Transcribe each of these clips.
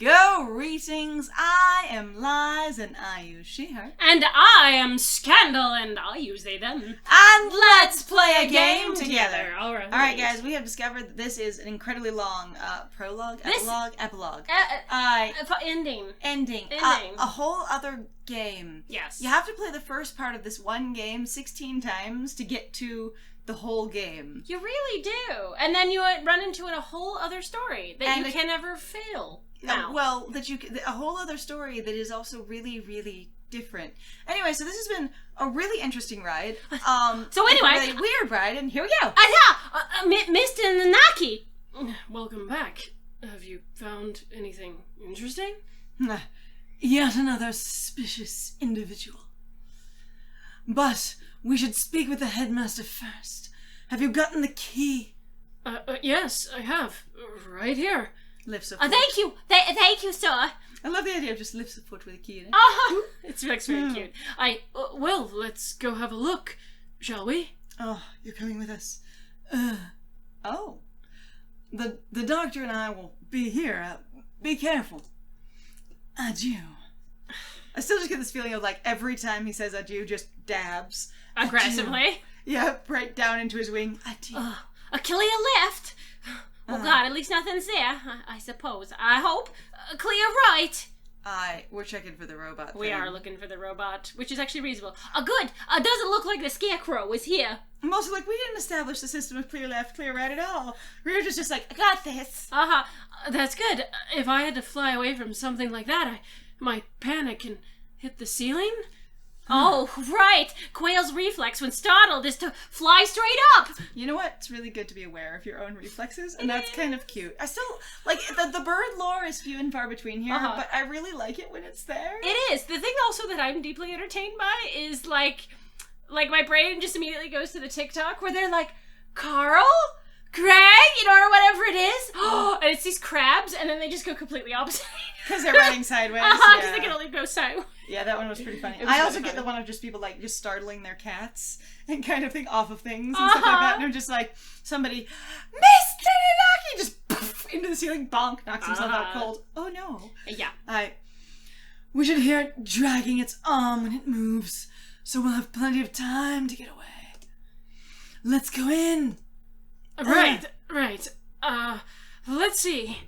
Greetings, I am Liz and I use she, her. And I am Scandal and I use they, them. And let's play a game together. Alright Guys, we have discovered that this is an incredibly long prologue, epilogue. Ending. A whole other game. Yes. You have to play the first part of this one game 16 times to get to the whole game. You really do. And then you run into a whole other story that you can never fail. Now. A whole other story that is also really, really different. Anyway, so this has been a really interesting ride. So anyway, a really weird ride, and here we go. Mr. Nanaki. Welcome back. Have you found anything interesting? Yet another suspicious individual. But we should speak with the headmaster first. Have you gotten the key? Yes, I have. Right here. Lifts a foot. Thank you. Thank you, sir. I love the idea of just lifts a foot with a key in it. It's very cute. Well, let's go have a look, shall we? Oh, you're coming with us. The doctor and I will be here. Be careful. Adieu. I still just get this feeling of like every time he says adieu, just dabs. Aggressively? Adieu. Yeah, right down into his wing. Adieu. A clear left. Oh God, at least nothing's there, I suppose. I hope. Clear right. We're checking for the robot thing. We are looking for the robot, which is actually reasonable. Good. Doesn't look like the scarecrow is here. I'm also like, we didn't establish the system of clear left, clear right at all. We were just like, I got this. That's good. If I had to fly away from something like that, I might panic and hit the ceiling. Oh, right. Quail's reflex when startled is to fly straight up. You know what? It's really good to be aware of your own reflexes, and that's kind of cute. I still, like, the bird lore is few and far between here, but I really like it when it's there. It is. The thing also that I'm deeply entertained by is, like my brain just immediately goes to the TikTok where they're like, Carl? Greg? Or whatever it is. And it's these crabs, and then they just go completely opposite. Because they're running sideways. Because they can only go sideways. Yeah, that one was pretty funny. I also get the one of just people like just startling their cats and kind of off of things and stuff like that. And I'm just like, somebody, Mr. Nanaki, just poof, into the ceiling, bonk, knocks himself out cold. Oh no. Yeah. We should hear it dragging its arm when it moves, so we'll have plenty of time to get away. Let's go in. Right. Let's see.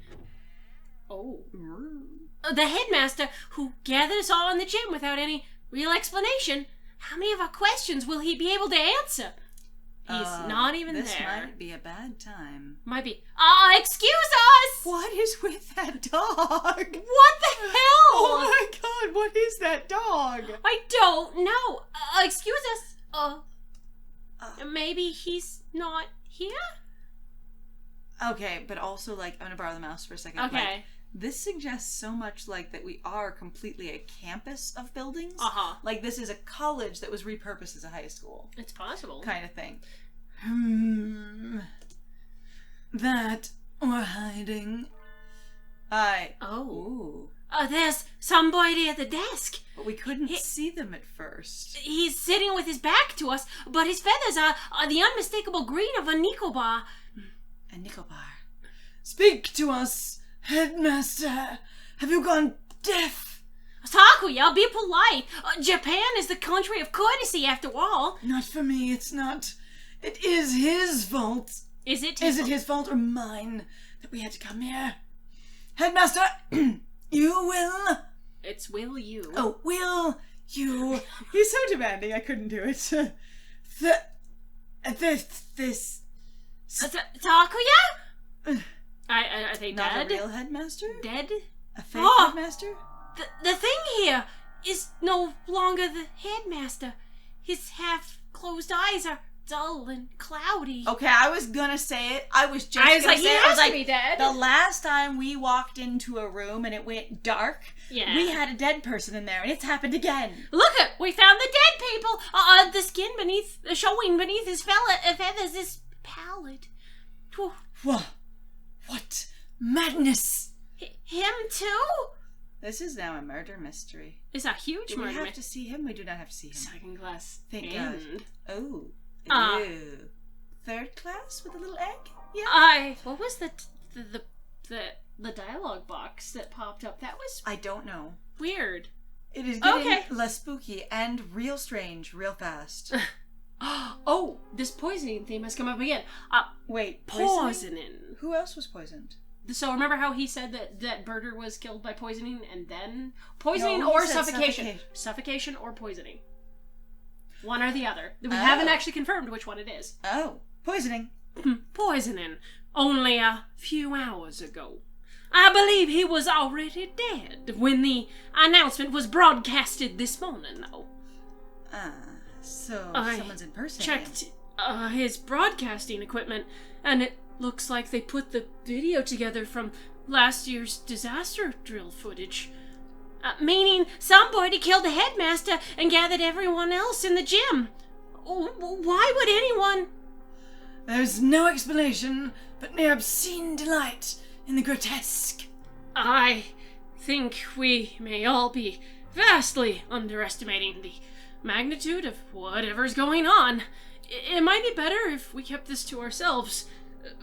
The headmaster, who gathered us all in the gym without any real explanation, how many of our questions will he be able to answer? He's not even this there. This might be a bad time. Might be. Excuse us! What is with that dog? What the hell? Oh my God, what is that dog? I don't know. Excuse us. Maybe he's not here? Okay, but also, like, I'm gonna borrow the mouse for a second. Okay. Like, this suggests so much, like, that we are completely a campus of buildings. Like, this is a college that was repurposed as a high school. It's possible. Kind of thing. That we're hiding. There's somebody at the desk. But we couldn't see them at first. He's sitting with his back to us, but his feathers are the unmistakable green of a Nicobar. A Nicobar. Speak to us, headmaster. Have you gone deaf? Takuya, be polite. Japan is the country of courtesy, after all. Not for me, it's not. It is his fault. Is it his fault or mine that we had to come here? Headmaster, you will... It's will you. Oh, will you... He's so demanding, I couldn't do it. Takuya? Are they not dead? A real headmaster? Dead? A fake headmaster? The thing here is no longer the headmaster. His half-closed eyes are dull and cloudy. Okay, I was gonna say it. I was like, he has to be dead. The last time we walked into a room and it went dark, we had a dead person in there, and it's happened again. Look, we found the dead people. The skin showing beneath his feathers is pallid. What madness! Him too? This is now a murder mystery. It's a huge murder mystery. Do we have to see him? We do not have to see him. Second class. Thank God. Oh. Third class with a little egg? Yeah. What was the the dialogue box that popped up. That was I don't know. weird. It is getting less spooky and real strange, real fast. Oh, this poisoning theme has come up again. Wait, Poisoning. Who else was poisoned? So remember how he said that Birder was killed by poisoning and then poisoning No, he or said suffocation. Suffocation or poisoning. One or the other. We haven't actually confirmed which one it is. Oh, poisoning. Poisoning. Only a few hours ago. I believe he was already dead when the announcement was broadcasted this morning, though. So someone's impersonating. Checked his broadcasting equipment, and it looks like they put the video together from last year's disaster drill footage. Meaning somebody killed the headmaster and gathered everyone else in the gym. Why would anyone... There's no explanation but mere obscene delight in the grotesque. I think we may all be vastly underestimating the magnitude of whatever's going on. It might be better if we kept this to ourselves.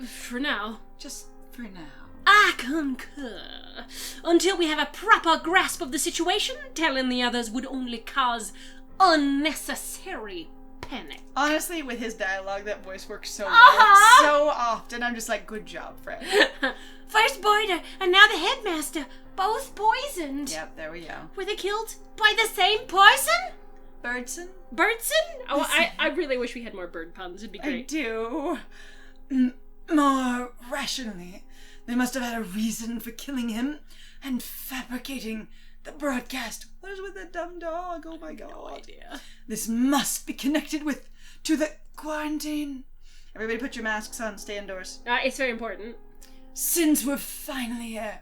For now. Just for now. I concur. Until we have a proper grasp of the situation, telling the others would only cause unnecessary panic. Honestly, with his dialogue, that voice works so well. So often. I'm just like, good job, Fred. First Birder, and now the headmaster. Both poisoned. Yep, there we go. Were they killed by the same poison? Birdson? Oh, I really wish we had more bird puns. It'd be great. I do. More rationally, they must have had a reason for killing him and fabricating the broadcast. What is with that dumb dog? Oh my god. No idea. This must be connected to the quarantine. Everybody put your masks on. Stay indoors. It's very important. Since we're finally here,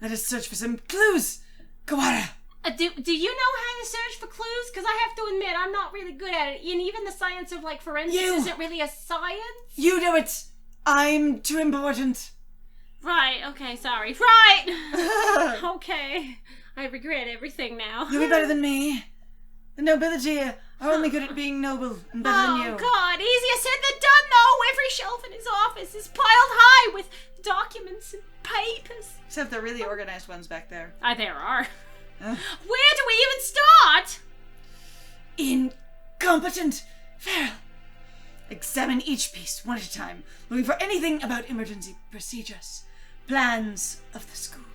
let us search for some clues. Kawara. Do you know how to search for clues? Because I have to admit, I'm not really good at it. And even the science of, like, forensics isn't really a science. You do it. I'm too important. Right, okay, sorry. Right! Okay. I regret everything now. You'll be better than me. The nobility are only good at being noble and better than you. Oh, God. Easier said than done, though. Every shelf in his office is piled high with documents and papers. Except the really organized ones back there. There are. Where do we even start? Incompetent. Farrell. Examine each piece one at a time, looking for anything about emergency procedures, plans of the school.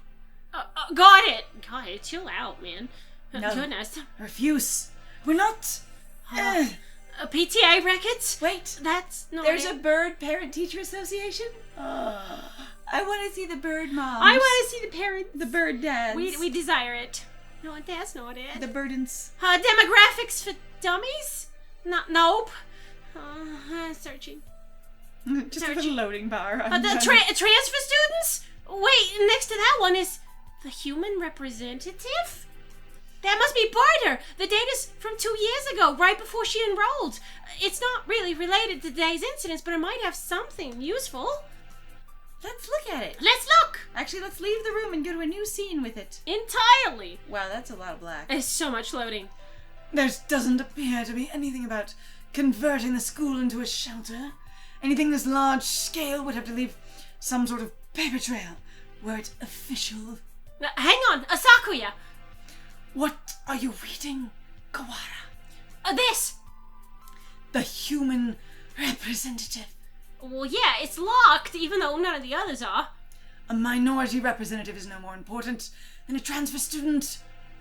Got it. Chill out, man. No. Goodness. Refuse. We're not. PTA records? Wait. That's not There's it. a bird parent-teacher association. I want to see the bird moms. I want to see the parents. The bird dads. We desire it. No, that's not it. The burdens. Demographics for dummies? Nope. Searching. Just a little loading bar. The transfer students? Wait, next to that one is the human representative? That must be Barter. The data's from 2 years ago, right before she enrolled. It's not really related to today's incidents, but it might have something useful. Let's look at it. Let's look! Actually, let's leave the room and go to a new scene with it. Entirely. Wow, that's a lot of black. There's so much loading. There doesn't appear to be anything about converting the school into a shelter. Anything this large scale would have to leave some sort of paper trail. Were it official. Hang on, Asakuya. What are you reading, Kawara? This. The human representative. Well, yeah, it's locked, even though none of the others are. A minority representative is no more important than a transfer student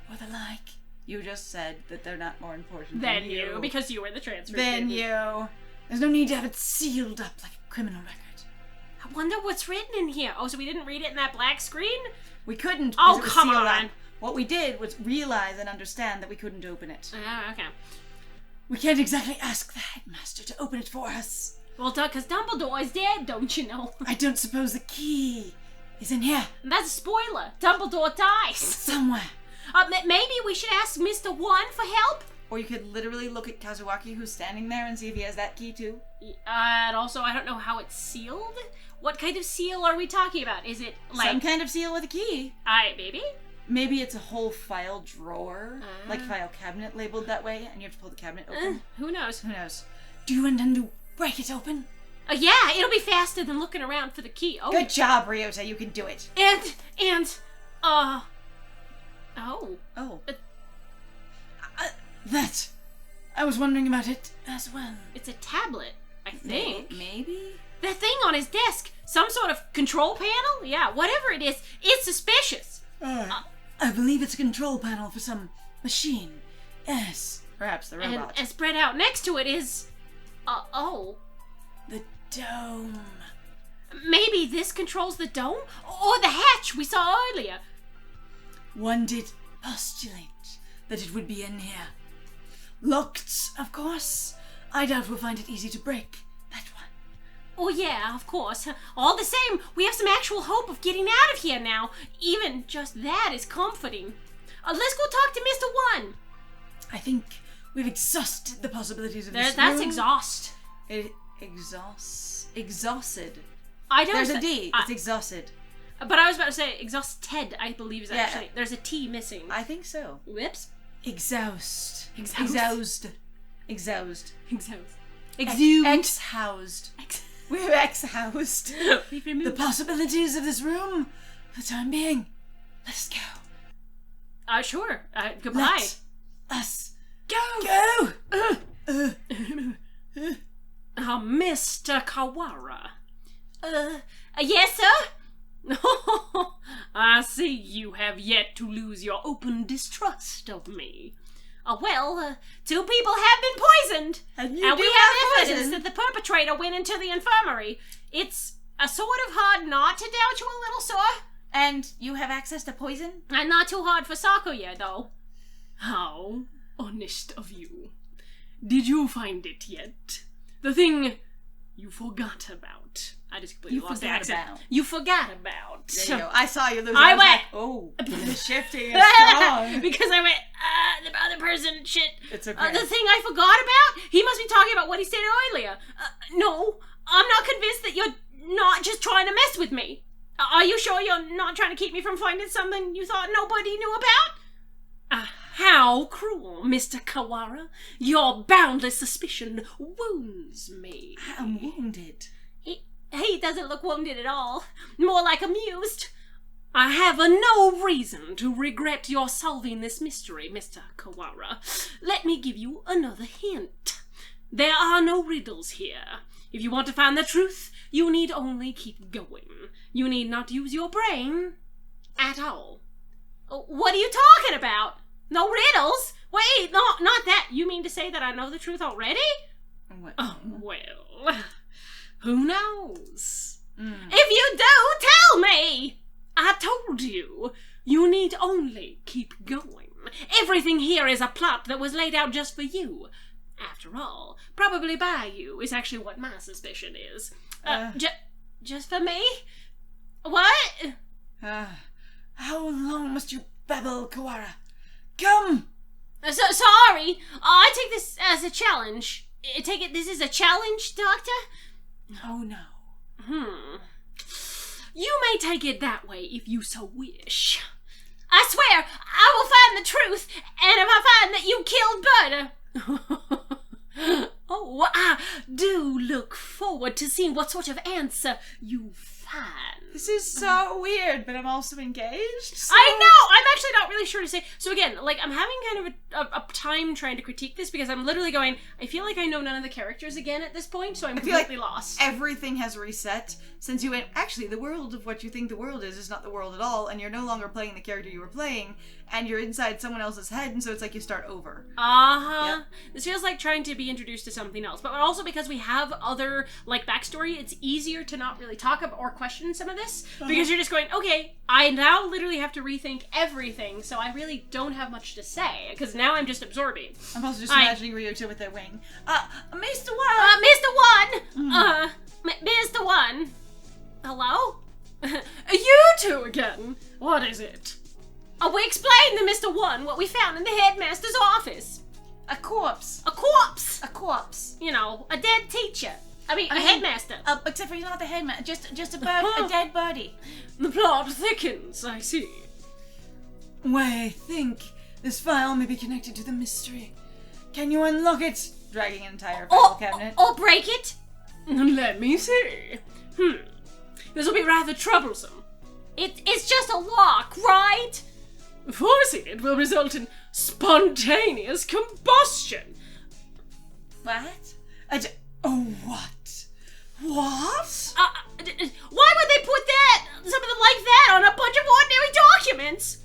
or the like. You just said that they're not more important than you. Because you were the transfer Than student. you. There's no need to have it sealed up like a criminal record. I wonder what's written in here. Oh, so we didn't read it in that black screen? We couldn't. Oh, because it was come sealed on. up. What we did was realize and understand that we couldn't open it. Okay. We can't exactly ask the headmaster to open it for us. Well, because Dumbledore is dead, don't you know? I don't suppose the key is in here. That's a spoiler. Dumbledore dies. Somewhere. Maybe we should ask Mr. One for help? Or you could literally look at Kazuaki, who's standing there, and see if he has that key too. And also, I don't know how it's sealed. What kind of seal are we talking about? Is it like... Some kind of seal with a key. Maybe? Maybe it's a whole file drawer, like file cabinet labeled that way, and you have to pull the cabinet open. Who knows? Who knows? Do you intend to break it open? Yeah, it'll be faster than looking around for the key. Oh. Good job, Ryota. You can do it. Oh. That. I was wondering about it as well. It's a tablet, I think. Maybe? That thing on his desk. Some sort of control panel? Yeah, whatever it is, it's suspicious. I believe it's a control panel for some machine. Yes. Perhaps the robot. And spread out next to it is... The dome. Maybe this controls the dome? Or the hatch we saw earlier. One did postulate that it would be in here. Locked, of course. I doubt we'll find it easy to break. That one. Oh yeah, of course. All the same, we have some actual hope of getting out of here now. Even just that is comforting. Let's go talk to Mr. One. I think we've exhausted the possibilities of this That's room. exhaust. Exhausted. I don't. There's a D. It's exhausted. But I was about to say exhausted. I believe is actually there's a T missing. I think so. Whoops. Exhaust. Exhaust. Exhaust. Exhumed. Ex-housed. We're ex-housed. The possibilities of this room, for the time being. Let us go. Sure. Goodbye. Let us go. Mr. Kawara. Yes, sir? I see you have yet to lose your open distrust of me. Two people have been poisoned, and we have evidence that the perpetrator went into the infirmary. It's a sort of hard not to doubt you a little, sir. And you have access to poison? And not too hard for Sakuya, though. How honest of you. Did you find it yet? The thing you forgot about. I just completely lost the accent. You forgot about. There you go. I saw you lose. I went. Like, oh, the shifting is strong. Because I went, the other person, shit. It's okay. The thing I forgot about? He must be talking about what he said earlier. No, I'm not convinced that you're not just trying to mess with me. Are you sure you're not trying to keep me from finding something you thought nobody knew about? How cruel, Mr. Kawara. Your boundless suspicion wounds me. I'm wounded. He doesn't look wounded at all. More like amused. I have no reason to regret your solving this mystery, Mr. Kawara. Let me give you another hint. There are no riddles here. If you want to find the truth, you need only keep going. You need not use your brain at all. What are you talking about? No riddles? Wait, not that. You mean to say that I know the truth already? Well, who knows? If you do, tell me! I told you. You need only keep going. Everything here is a plot that was laid out just for you. After all, probably by you is actually what my suspicion is. Just for me? What? How long must you babble, Kawara? Come! Sorry. I take this as a challenge. This is a challenge, Doctor? Oh, no. You may take it that way if you so wish. I swear, I will find the truth, and if I find that you killed Bud... Oh, I do look forward to seeing what sort of answer you find. This is so weird, but I'm also engaged. So... I know! I'm actually not really sure to say. So again, I'm having kind of a time trying to critique this because I'm literally going, I feel like I know none of the characters again at this point, so I'm completely lost. Everything has reset since you went, actually, the world of what you think the world is not the world at all, and you're no longer playing the character you were playing, and you're inside someone else's head, and so it's like you start over. Yep. This feels like trying to be introduced to something else, but also because we have other, backstory, it's easier to not really talk about or question some of this, because you're just going, okay, I now literally have to rethink everything, so I really don't have much to say, because now I'm just absorbing. I'm also just imagining Ryota with that wing. Mr. One! Mr. One! Hello? You two again? What is it? We explained to Mr. One what we found in the headmaster's office. A corpse. A corpse! A corpse. You know, a dead teacher. I mean, a headmaster. Except for he's not the headmaster, just a dead body. The plot thickens, I see. Why, I think this file may be connected to the mystery. Can you unlock it? Dragging an entire file cabinet. Or break it? Let me see. This will be rather troublesome. It's just a lock, right? Forcing it will result in spontaneous combustion. What? What? What? Why would they put something like that on a bunch of ordinary documents?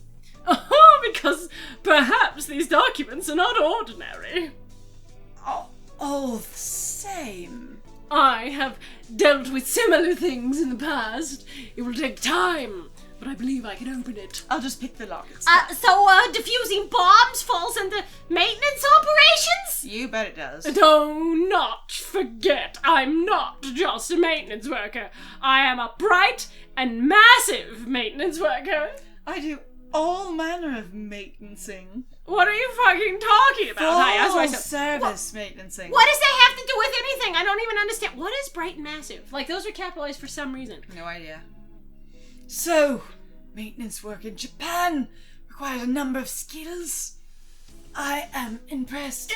Oh, because perhaps these documents are not ordinary. All the same. I have dealt with similar things in the past. It will take time, but I believe I can open it. I'll just pick the lock. So defusing bombs falls into maintenance operations? You bet it does. Do not forget, I'm not just a maintenance worker. I am a bright and massive maintenance worker. I do all manner of maintenancing. What are you fucking talking about? I asked myself. Service maintenancing. What does that have to do with anything? I don't even understand. What is bright and massive? Like, those are capitalized for some reason. No idea. So, maintenance work in Japan requires a number of skills. I am impressed.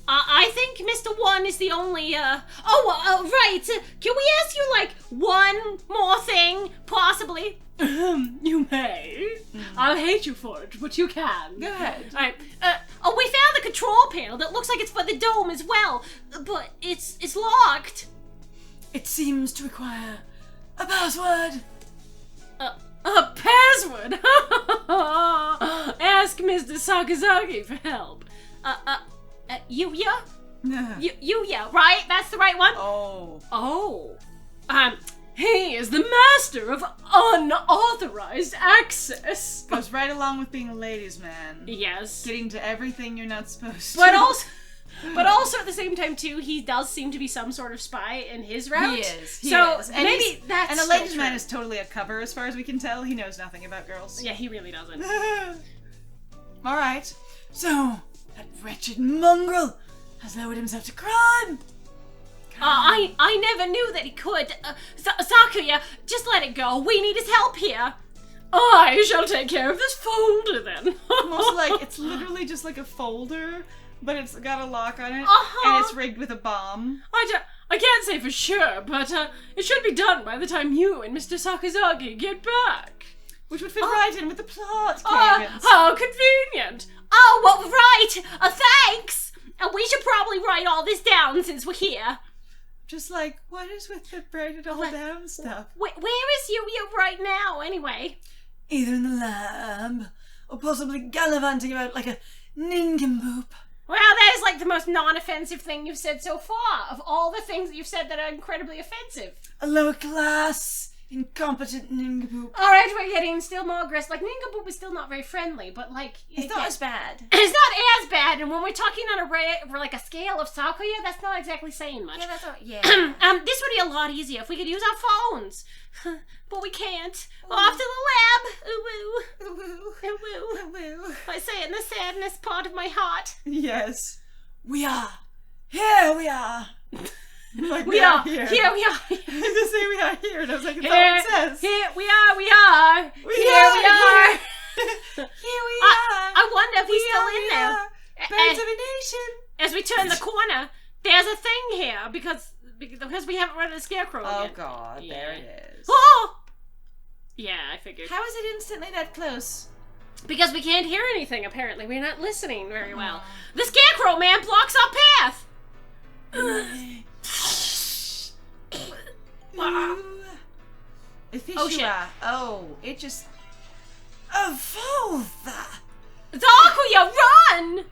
I think Mr. One is the only, right. Can we ask you, like, one more thing, possibly? You may. I'll hate you for it, but you can. Go ahead. Alright, we found the control panel that looks like it's for the dome as well, but it's locked. It seems to require a password. A password? Ask Mr. Sakazaki for help. Yuuya? Yuuya, right? That's the right one? Oh. He is the master of unauthorized access. Goes right along with being a ladies' man. Yes. Getting to everything you're not supposed to. But also at the same time too, he does seem to be some sort of spy in his route. He is. And maybe that's and a ladies' man is totally a cover as far as we can tell. He knows nothing about girls. Yeah, he really doesn't. Alright. So, that wretched mongrel has lowered himself to crime. I never knew that he could. Sakuya, just let it go. We need his help here. I shall take care of this folder then. Almost like it's literally just like a folder, but it's got a lock on it, and it's rigged with a bomb. I can't say for sure, but it should be done by the time you and Mr. Sakazaki get back. Which would fit right in with the plot, Cadence. How convenient. Oh, well, right. Thanks. We should probably write all this down since we're here. Just like, what is with the write it all down stuff? Where is Yuuya right now, anyway? Either in the lab, or possibly gallivanting about like a nincompoop. Well, that is like the most non-offensive thing you've said so far, of all the things that you've said that are incredibly offensive. A lower class, incompetent nincompoop. Alright, we're getting still more aggressive. Like, nincompoop is still not very friendly, but like... It's not as bad. It's not as bad, and when we're talking on a scale of Sakuya, that's not exactly saying much. Yeah, that's all, yeah. This would be a lot easier if we could use our phones. But we can't. Off to the lab. Ooh, woo. Ooh, woo. I say it in the sadness part of my heart. Yes. We are. Here we are. Like we are here. Here we are. I was gonna say we are here, and I was like, it's all it says. Here we are. We are. Here we are. Here we are. I wonder if he's still in there. Birds of a nation. As we turn the corner, there's a thing here because we haven't run a scarecrow Oh yet. God, yeah. There it is. Oh! Yeah, I figured. How is it instantly that close? Because we can't hear anything, apparently. We're not listening very well. The scarecrow man blocks our path! Oh shit. It just... A folder! Sakuya, run!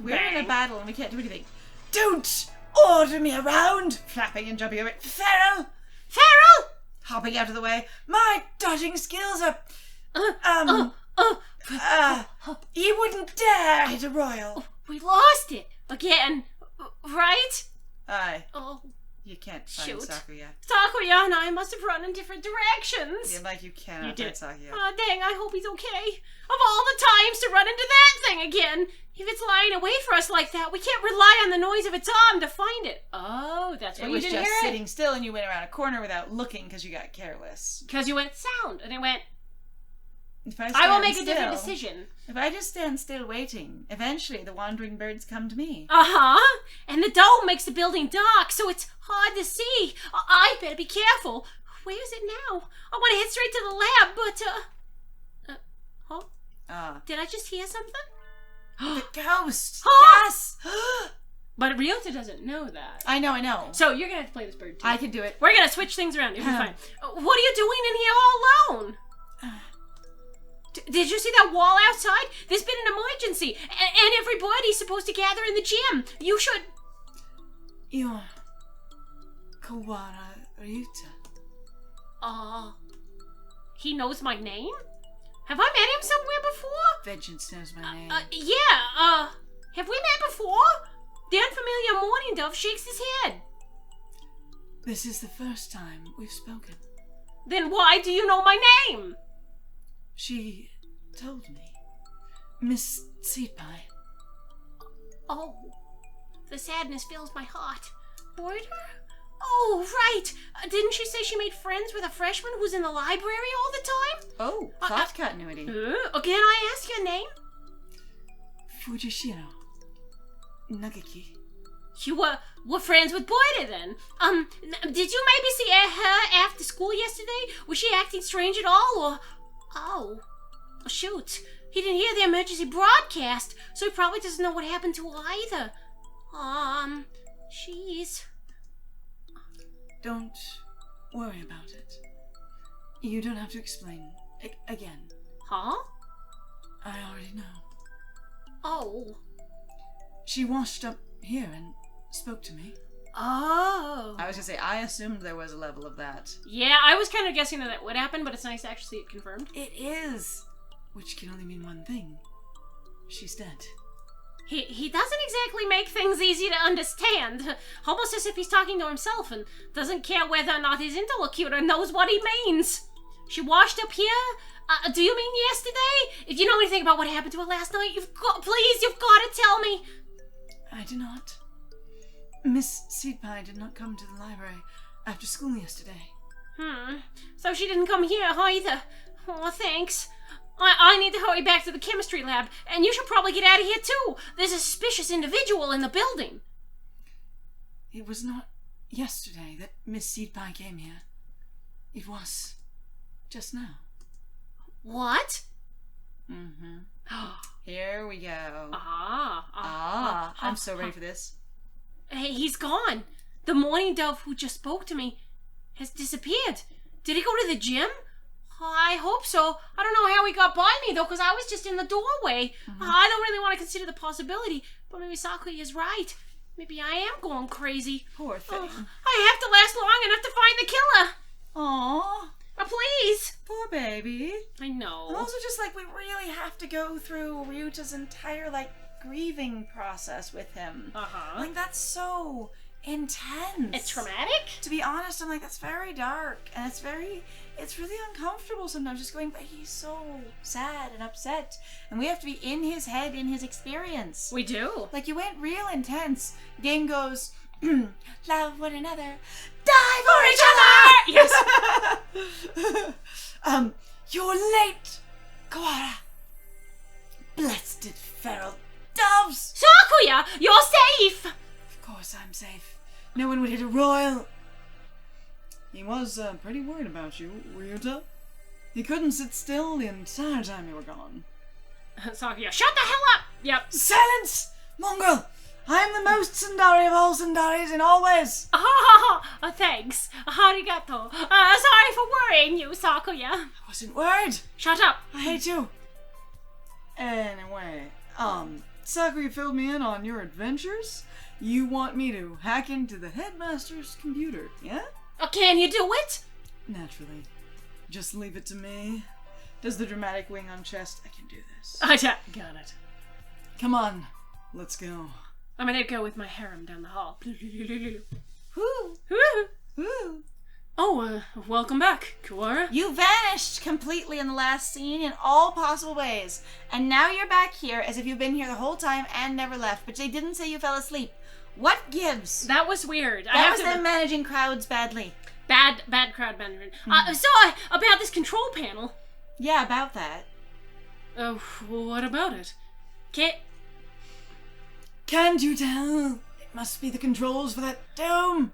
We're in a battle and we can't do anything. Don't order me around! Flapping and jumping over it. Feral! Hopping out of the way. My dodging skills are... You wouldn't dare hit a royal. We lost it. Again. Right? Aye. Oh. You can't find Sakuya. Sakuya and I must have run in different directions. Yeah, like you cannot find Sakuya. Oh, dang, I hope he's okay. Of all the times to run into that thing again. If it's lying away for us like that, we can't rely on the noise of its arm to find it. Oh, that's why you didn't hear it. It was just sitting still and you went around a corner without looking because you got careless. Because you went sound and it went... If I will stand make a different still- decision. If I just stand still waiting, eventually the wandering birds come to me. Uh-huh. And the dome makes the building dark, so it's hard to see. I better be careful. Where is it now? I want to head straight to the lab, but, did I just hear something? The ghost! Huh? Yes! But Ryota doesn't know that. I know. So you're gonna have to play this bird too. I can do it. We're gonna switch things around. It'll be fine. What are you doing in here all alone? Did you see that wall outside? There's been an emergency, and everybody's supposed to gather in the gym. You should... You're... Kawara Ryuta. He knows my name? Have I met him somewhere before? Vengeance knows my name. Yeah, have we met before? The unfamiliar morning dove shakes his head. This is the first time we've spoken. Then why do you know my name? She told me. Miss Seedpie. Oh, the sadness fills my heart. Boarder? Oh, right. Didn't she say she made friends with a freshman who's in the library all the time? Oh, thought continuity. Can I ask your name? Fujishiro. Nagaki. You were friends with Boarder then? Did you maybe see her after school yesterday? Was she acting strange at all, or... Oh, shoot. He didn't hear the emergency broadcast, so he probably doesn't know what happened to her either. Jeez. Don't worry about it. You don't have to explain again. Huh? I already know. Oh. She washed up here and spoke to me. Oh. I was gonna say, I assumed there was a level of that. Yeah, I was kind of guessing that would happen, but it's nice to actually see it confirmed. It is! Which can only mean one thing. She's dead. He doesn't exactly make things easy to understand. Almost as if he's talking to himself and doesn't care whether or not his interlocutor knows what he means. She washed up here? Do you mean yesterday? If you know anything about what happened to her last night, you've got to tell me. I do not. Miss Seedpie did not come to the library after school yesterday. So she didn't come here either. Oh, thanks. I need to hurry back to the chemistry lab, and you should probably get out of here too. There's a suspicious individual in the building. It was not yesterday that Miss Seedpie came here. It was just now. What? Here we go. I'm so ready for this. Hey, he's gone. The morning dove who just spoke to me has disappeared. Did he go to the gym? I hope so. I don't know how he got by me, though, because I was just in the doorway. I don't really want to consider the possibility, but maybe Sakuya is right. Maybe I am going crazy. Poor thing. I have to last long enough to find the killer. Aww. Please. Poor baby. I know. And also just, we really have to go through Ryuta's entire, grieving process with him. That's so intense. It's traumatic? To be honest, I'm that's very dark, and it's really uncomfortable sometimes just going, but he's so sad and upset, and we have to be in his head, in his experience. We do. You went real intense. Game goes, love one another, die for each other! Yes. You're late, Kawara. Blessed feral doves. Sakuya, you're safe. Of course I'm safe. No one would hit a royal. He was pretty worried about you, Ryuta. He couldn't sit still the entire time you were gone. Sakuya, shut the hell up! Yep. Silence! Mongrel! I'm the most Sundari of all Sundaris in all ways! Thanks. Arigato. Sorry for worrying you, Sakuya. I wasn't worried. Shut up. I hate you. Anyway, Sakuya filled me in on your adventures. You want me to hack into the headmaster's computer, yeah? Can you do it? Naturally. Just leave it to me. Does the dramatic wing on chest. I can do this. Got it. Come on. Let's go. I'm gonna go with my harem down the hall. Woo! Woo! Oh, welcome back, Kawara. You vanished completely in the last scene in all possible ways. And now you're back here as if you've been here the whole time and never left. But they didn't say you fell asleep. What gives? That was weird. That was them managing crowds badly. Bad crowd management. So, about this control panel. Yeah, about that. Oh, what about it? Can't you tell? It must be the controls for that dome.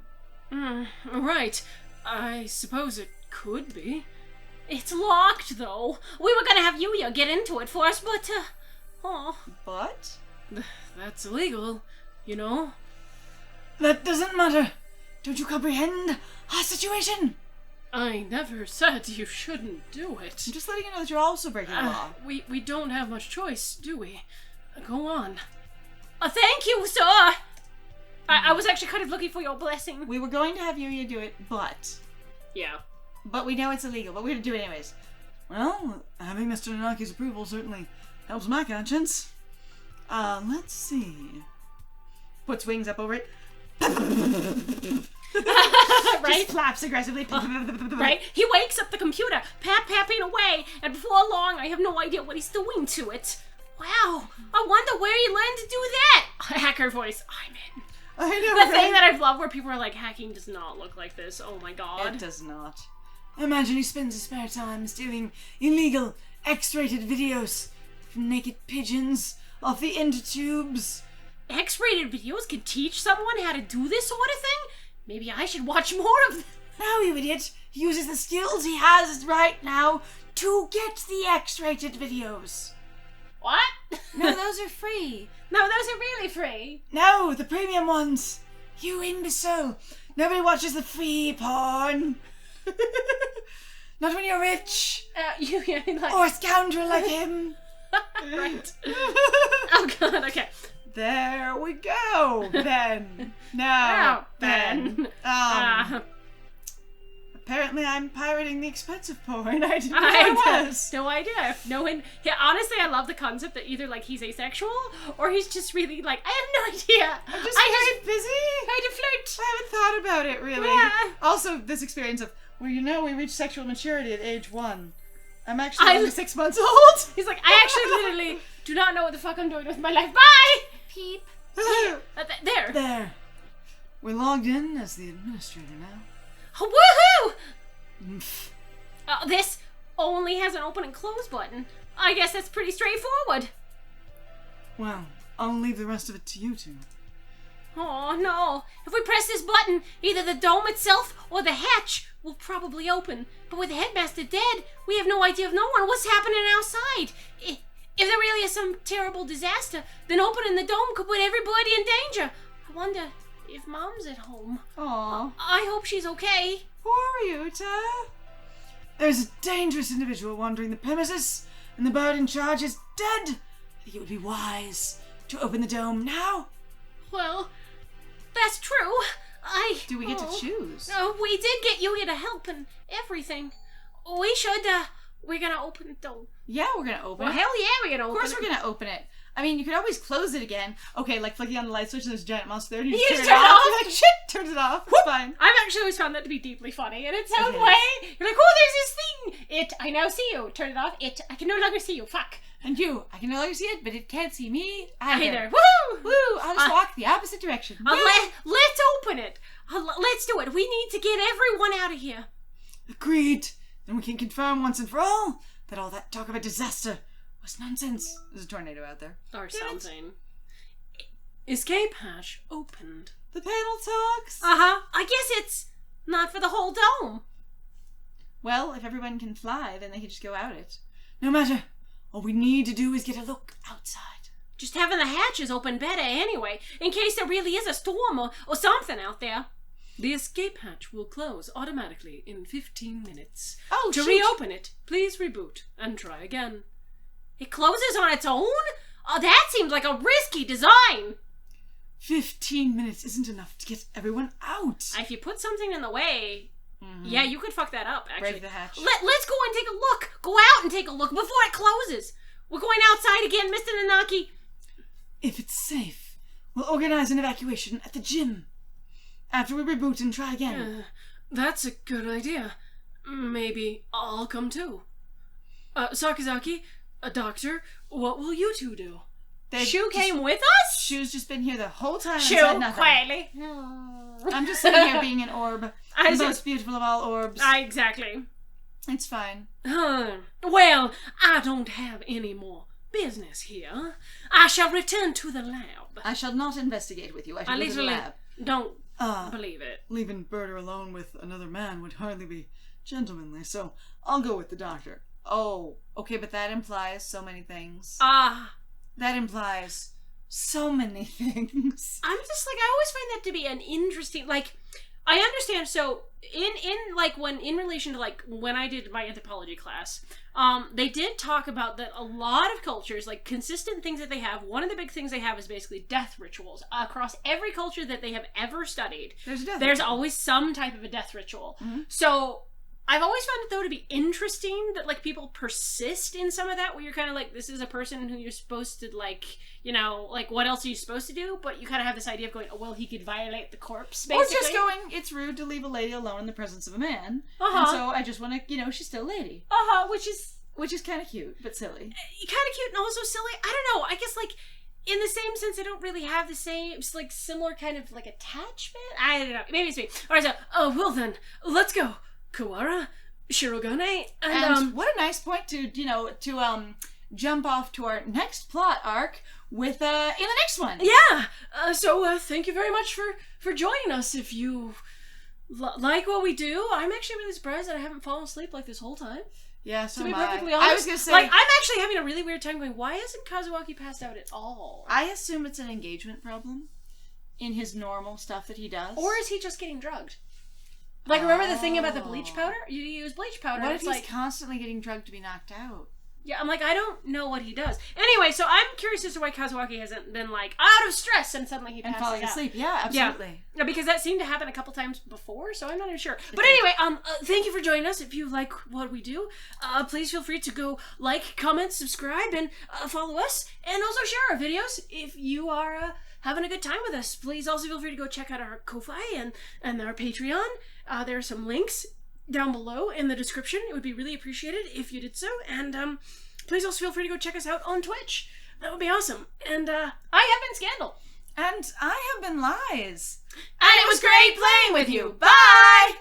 Right. I suppose it could be. It's locked, though. We were gonna have Yuuya get into it for us, but, But? That's illegal, you know? That doesn't matter. Don't you comprehend our situation? I never said you shouldn't do it. I'm just letting you know that you're also breaking the law. We don't have much choice, do we? Go on. Thank you, sir! I was actually kind of looking for your blessing. We were going to have Yuuya do it, but... Yeah. But we know it's illegal, but we're going to do it anyways. Well, having Mr. Nanaki's approval certainly helps my conscience. Let's see. Puts wings up over it. Right? Just claps aggressively. Right? He wakes up the computer, papping away, and before long, I have no idea what he's doing to it. Wow, I wonder where he learned to do that. Hacker voice, I'm in. I know. The thing that I've loved where people are like, hacking does not look like this. Oh my god. It does not. Imagine he spends his spare time stealing illegal, X-rated videos from naked pigeons off the intertubes. X-rated videos can teach someone how to do this sort of thing? Maybe I should watch more of them. No, you idiot. He uses the skills he has right now to get the X-rated videos. What? No, those are free. No, those are really free. No, the premium ones. You imbecile. Nobody watches the free porn. Not when you're rich. Like... Or a scoundrel like him. Right. Oh god, okay. There we go, then. Now, then. Apparently I'm pirating the expensive porn. I didn't know I was. No idea. No one. Yeah, honestly, I love the concept that either like he's asexual or he's just really like, I have no idea. I'm just very busy. Trying to flirt. I haven't thought about it really. Yeah. Also, this experience of, well, you know, we reach sexual maturity at age 1. I'm actually only 6 months old. He's like, I actually literally do not know what the fuck I'm doing with my life. Bye. Peep. There. There. We're logged in as the administrator now. Woohoo! This only has an open and close button. I guess that's pretty straightforward. Well, I'll leave the rest of it to you two. Oh no. If we press this button, either the dome itself or the hatch will probably open. But with the headmaster dead, we have no idea of what's happening outside. If there really is some terrible disaster, then opening the dome could put everybody in danger. I wonder if Mom's at home. Aww. I hope she's okay. Poor Yuta. There's a dangerous individual wandering the premises, and the bird in charge is dead. I think it would be wise to open the dome now. Well, that's true. Do we get to choose? We did get Yuuya to help and everything. We should, we're gonna open the dome. Yeah, we're gonna open it. Well, hell yeah, we're gonna open it. Of course we're gonna open it. I mean, you could always close it again. Okay, like flicking on the light switch and there's a giant monster there and you just turn it off. You're like, shit, turns it off. It's fine. I've actually always found that to be deeply funny in its own way. You're like, oh, there's this thing. I now see you. Turn it off. I can no longer see you. Fuck. And you, I can no longer see it, but it can't see me either. Woo! Woo! I'll just walk the opposite direction. Let's open it. Let's do it. We need to get everyone out of here. Agreed. Then we can confirm once and for all that talk about disaster was nonsense. There's a tornado out there. Or something. Escape hatch opened. The panel talks. I guess it's not for the whole dome. Well, if everyone can fly, then they can just go out it. No matter. All we need to do is get a look outside. Just having the hatches open better anyway, in case there really is a storm or something out there. The escape hatch will close automatically in 15 minutes. Oh, to reopen it, please reboot and try again. It closes on its own? Oh, that seems like a risky design. 15 minutes isn't enough to get everyone out. If you put something in the way, yeah, you could fuck that up, actually. Break the hatch. Let's go and take a look. Go out and take a look before it closes. We're going outside again, Mr. Nanaki. If it's safe, we'll organize an evacuation at the gym. After we reboot and try again. That's a good idea. Maybe I'll come too. Sakazaki, a doctor, what will you two do? Shu came with us? Shu's just been here the whole time and Shu, said nothing. quietly. I'm just sitting here being an orb. The most beautiful of all orbs. Exactly. It's fine. Well, I don't have any more business here. I shall return to the lab. I shall not investigate with you. I shall go to the lab. Don't believe it. Leaving Berter alone with another man would hardly be gentlemanly, so I'll go with the doctor. Oh, okay, but that implies so many things. That implies so many things. I'm just like, I always find that to be an interesting, like, I understand, so, in relation to, like, when I did my anthropology class, they did talk about that a lot of cultures, like, consistent things that they have, one of the big things they have is basically death rituals. Across every culture that they have ever studied, there's always some type of a death ritual. Mm-hmm. So, I've always found it, though, to be interesting that, like, people persist in some of that, where you're kind of like, this is a person who you're supposed to, like, you know, like, what else are you supposed to do? But you kind of have this idea of going, oh, well, he could violate the corpse, basically. Or just going, it's rude to leave a lady alone in the presence of a man. And so I just want to, you know, she's still a lady. Which is kind of cute, but silly. Kind of cute and also silly. I don't know. I guess, like, in the same sense, I don't really have the same, like, similar kind of, like, attachment. I don't know. Maybe it's me. All right, so, well then, let's go. Kawara, Shirogane, and what a nice point to, you know, to jump off to our next plot arc with in the next one. Yeah. So thank you very much for joining us. If you like what we do, I'm actually really surprised that I haven't fallen asleep like this whole time. Yeah, so to be am perfectly honest, I was gonna say, like, I'm actually having a really weird time going, why isn't Kazuaki passed out at all? I assume it's an engagement problem in his normal stuff that he does. Or is he just getting drugged? Like, remember the thing about the bleach powder? You use bleach powder. What if he's like constantly getting drugged to be knocked out? Yeah, I'm like, I don't know what he does. Anyway, so I'm curious as to why Kazuaki hasn't been, like, out of stress and suddenly he passes out. And falling asleep. Yeah, absolutely. Yeah, because that seemed to happen a couple times before, so I'm not even sure. But anyway, thank you for joining us. If you like what we do, please feel free to go like, comment, subscribe, and follow us. And also share our videos if you are having a good time with us. Please also feel free to go check out our Ko-Fi and our Patreon. There are some links down below in the description. It would be really appreciated if you did so. And please also feel free to go check us out on Twitch. That would be awesome. And I have been Scandal. And I have been Lies. And it was great playing with you. Bye!